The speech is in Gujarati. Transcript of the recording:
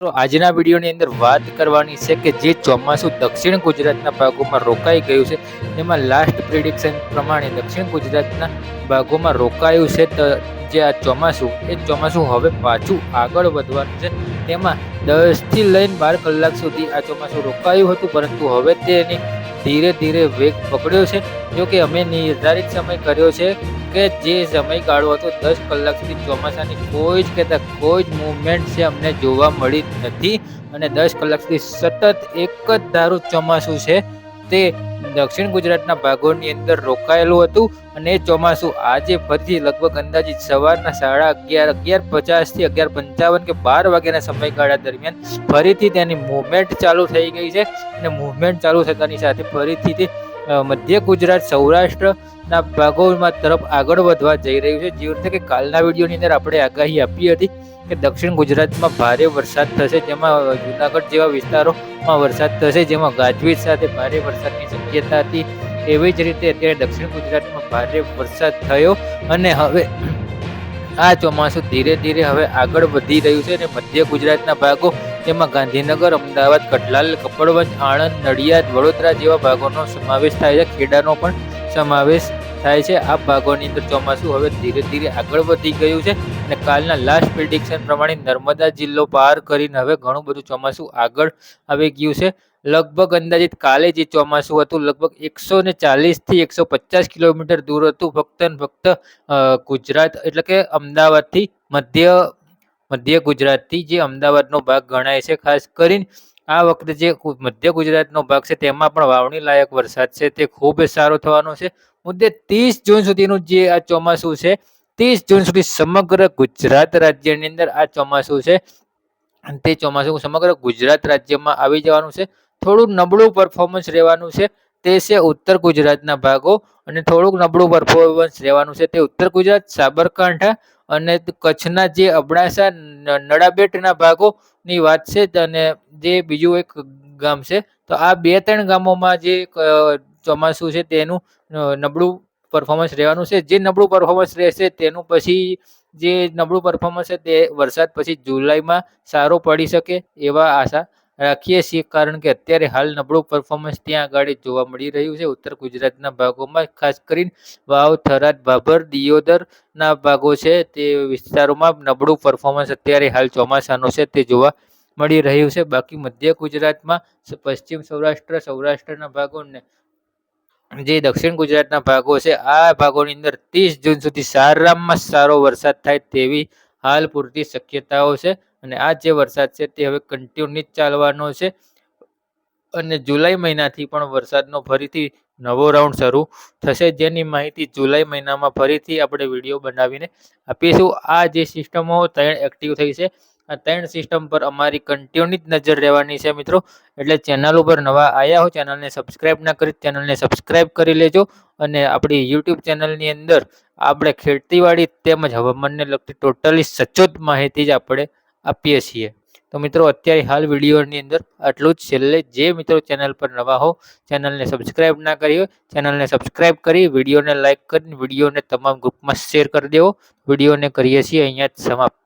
તો આજના વિડીયોની અંદર વાત કરવાની છે કે જે ચોમાસું દક્ષિણ ગુજરાતના ભાગોમાં રોકાઈ ગયું છે તેમાં લાસ્ટ પ્રિડિક્શન પ્રમાણે દક્ષિણ ગુજરાતના ભાગોમાં રોકાયું છે. જે આ ચોમાસું હવે પાછું આગળ વધવાનું છે. તેમાં 10 થી લઈને 12 કલાક સુધી આ ચોમાસું રોકાયું હતું, પરંતુ હવે તેની ધીરે ધીરે વેગ પકડ્યો છે. જો કે અમે નિર્ધારિત સમય કર્યો છે કે જે સમયગાળો હતો 10 કલાક સુધી ચોમાસાની કોઈ જ મૂવમેન્ટ છે અમને જોવા મળી નથી, અને 10 કલાક સુધી સતત એક જ ધારું ચોમાસું છે તે દક્ષિણ ગુજરાતના ભાગોની અંદર રોકાયેલું હતું. અને એ ચોમાસું આજે ફરીથી લગભગ અંદાજિત સવારના 11:50 થી 11:55 કે 12 વાગ્યાના સમયગાળા દરમિયાન ફરીથી તેની મૂવમેન્ટ ચાલુ થઈ ગઈ છે. અને મૂવમેન્ટ ચાલુ થતાની સાથે ફરીથી તે મધ્ય ગુજરાત, સૌરાષ્ટ્રના ભાગોમાં તરફ આગળ વધવા જઈ રહ્યું છે. જે રીતે કે કાલના વિડીયોની અંદર આપણે આગાહી આપી હતી કે દક્ષિણ ગુજરાતમાં ભારે વરસાદ થશે, જેમાં જુનાગઢ જેવા વિસ્તારોમાં વરસાદ થશે, જેમાં ગાજવીજ સાથે ભારે વરસાદની શક્યતા હતી. એવી જ રીતે અત્યારે દક્ષિણ ગુજરાતમાં ભારે વરસાદ થયો અને હવે આ ચોમાસું ધીરે ધીરે હવે આગળ વધી રહ્યું છે. અને મધ્ય ગુજરાતના ભાગો જેમાં ગાંધીનગર, અમદાવાદ, કઠલાલ, કપડવંજ, આણંદ, નડિયાદ, વડોદરા જેવા ભાગોનો સમાવેશ થાય છે. ખેડાનો પણ સમાવેશ થાય છે. આ ભાગોની અંદર ચોમાસું હવે ધીરે ધીરે આગળ વધી ગયું છે. અને કાલના લાસ્ટ પ્રિડિક્શન પ્રમાણે નર્મદા જિલ્લો પાર કરીને હવે ઘણું બધું ચોમાસું આગળ આવી ગયું છે. લગભગ અંદાજિત કાલે જે ચોમાસું હતું લગભગ 140 થી 150 કિલોમીટર દૂર હતું, ફક્ત ને ફક્ત ગુજરાત એટલે કે અમદાવાદથી મધ્ય ગુજરાતથી, જે અમદાવાદનો ભાગ ગણાય છે. ખાસ કરીને આ વખતે જે મધ્ય ગુજરાતનો ભાગ છે તેમાં પણ વાવણી લાયક વરસાદ છે તે ખૂબ જ સારો થવાનો છે. મુદ્દે 30 જૂન સુધીનું જે આ ચોમાસું છે, 30 જૂન સુધી સમગ્ર ગુજરાત રાજ્યની અંદર આ ચોમાસું છે. તે ચોમાસું સમગ્ર ગુજરાત રાજ્યમાં આવી જવાનું છે. થોડું નબળું પરફોર્મન્સ રહેવાનું છે તે છે ઉત્તર ગુજરાતના ભાગો, અને થોડુંક નબળું પરફોર્મન્સ રહેવાનું છે તે ઉત્તર ગુજરાત, સાબરકાંઠા અને કચ્છના જે અબડાસા, નડાબેટના ભાગોની વાત છે. અને જે બીજું એક ગામ છે, તો આ 2-3 ગામોમાં જે ચોમાસું છે તેનું નબળું પરફોર્મન્સ રહેવાનું છે. જે નબળું પરફોર્મન્સ રહેશે તેનું પછી જે નબળું પરફોર્મન્સ છે તે વરસાદ પછી જુલાઈમાં સારો પડી શકે એવા આશા રાખીએ છીએ, કારણ કે અત્યારે હાલ નબળું પરફોર્મન્સ ત્યાં આગળ જોવા મળી રહ્યું છે. ઉત્તર ગુજરાતના ભાગોમાં ખાસ કરીને વાવ, થરાદ, ભાભર, દિયોદરના ભાગો છે તે વિસ્તારોમાં નબળું પરફોર્મન્સ અત્યારે હાલ ચોમાસાનું છે તે જોવા મળી રહ્યું છે. બાકી મધ્ય ગુજરાતમાં પશ્ચિમ સૌરાષ્ટ્રના ભાગોને જે દક્ષિણ ગુજરાતના ભાગો છે, આ ભાગોની અંદર 30 જૂન સુધી સારામાં સારો વરસાદ થાય તેવી હાલ પૂરતી શક્યતાઓ છે. અને આ જે વરસાદ છે તે હવે કન્ટિન્યુ ચાલવાનો છે. અને જુલાઈ મહિનાથી પણ વરસાદનો ફરીથી નવો રાઉન્ડ શરૂ થશે, જેની માહિતી જુલાઈ મહિનામાં ફરીથી આપણે વિડીયો બનાવીને આપીશું. આ જે સિસ્ટમો 3 એક્ટિવ થઈ છે, આ 3 સિસ્ટમ પર અમારી કન્ટિન્યુ નજર રહેવાની છે મિત્રો. એટલે ચેનલ ઉપર નવા આવ્યા હો, ચેનલને સબસ્ક્રાઇબ ના કરી ચેનલને સબસ્ક્રાઇબ કરી લેજો. અને આપણી યુટ્યુબ ચેનલની અંદર આપણે ખેતીવાડી તેમજ હવામાનને લગતી ટોટલી સચોટ માહિતી જ આપણે આપીએ છીએ. તો મિત્રો અત્યારે હાલ વિડીયોની અંદર આટલું જ. છેલ્લે જે મિત્રો ચેનલ પર નવા હો, ચેનલને સબસ્ક્રાઇબ ના કરી હોય, ચેનલને સબસ્ક્રાઇબ કરી, વિડીયોને લાઇક કરી, વિડીયોને તમામ ગ્રુપમાં શેર કરી દેવો. વિડીયોને કરીએ છીએ અહીંયા જ સમાપ્ત.